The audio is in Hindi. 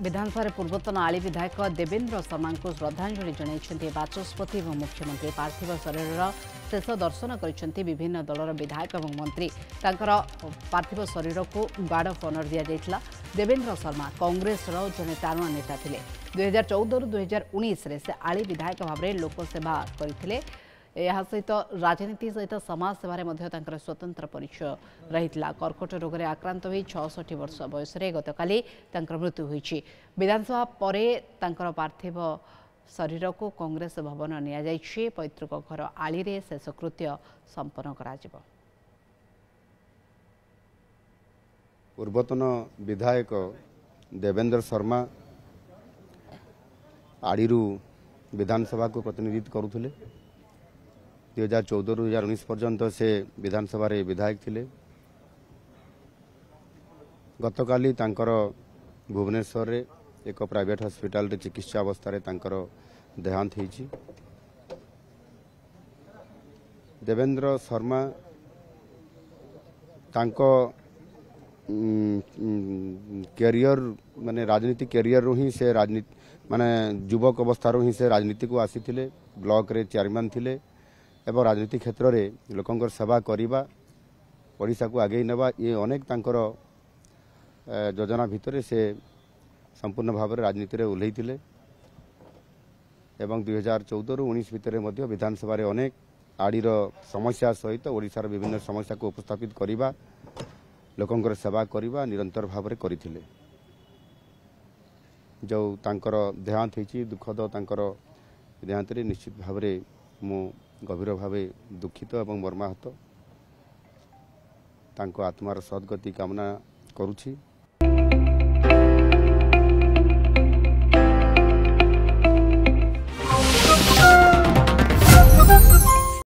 विधानसभा पूर्वतन आली विधायक देवेन्द्र शर्मा को श्रद्धांजलि जणाइछन्ति बाचस्पति और मुख्यमंत्री पार्थिव शरीर शेष दर्शन कर विभिन्न दलर विधायक और मंत्री तांकर पार्थिव शरीर को गार्ड ऑफ ऑनर दिया जायतिला। देवेन्द्र शर्मा कांग्रेस जड़े टाणुआ नेता थे। 2014 रु 2019 से आली विधायक भाव में लोकसेवा करते। यह सहित राजनीति सहित समाज सेवार स्वतंत्र परिचय रही। कर्कट रोग में आक्रांत हो 66 वर्ष बयस गतकाली मृत्यु होईछि। विधानसभा परे पार्थिव शरीर को कांग्रेस भवन नि पैतृक घर आली रे शेषकृत्य संपन्न करा जिवो। पूर्वतन विधायक देवेन्द्र शर्मा आड़ी विधानसभा को प्रतिनिधित्व करुले। 2014 रु 2019 पर्यंत से विधानसभा रे विधायक थिले। गतकाली तांकर भुवनेश्वर रे एक प्राइवेट हॉस्पिटल रे चिकित्सा अवस्था रे तांकर देहांत होईछि। देवेन्द्र शर्मा तांको कैरियर माने राजनीति कैरियर रो ही से राजनीति माने युवक अवस्था रो ही से राजनीति को आसीथिले। ब्लॉक रे चेयरमैन थिले एवं राजनीति क्षेत्र में लोकंकर सेवा करवा ओडिशा को आगे नेबा ये अनेक तांकर योजना भितर से संपूर्ण भाव में राजनीति रे उल्लैथिले। एवं 2014 रु 19 भितर मध्य विधानसभा रे अनेक आड़ीर समस्या सहित ओडिशार विभिन्न समस्या को उपस्थापित करवा लोकंकर सेवा करवा निरंतर भाव में करथिले। जो तांकर देहांत होईछि दुखद तांकर देहांत रे निश्चित भाव में मु गभीर भाव दुखित एवं मर्माहत। तांको आत्मार सद्गति कामना करुछि।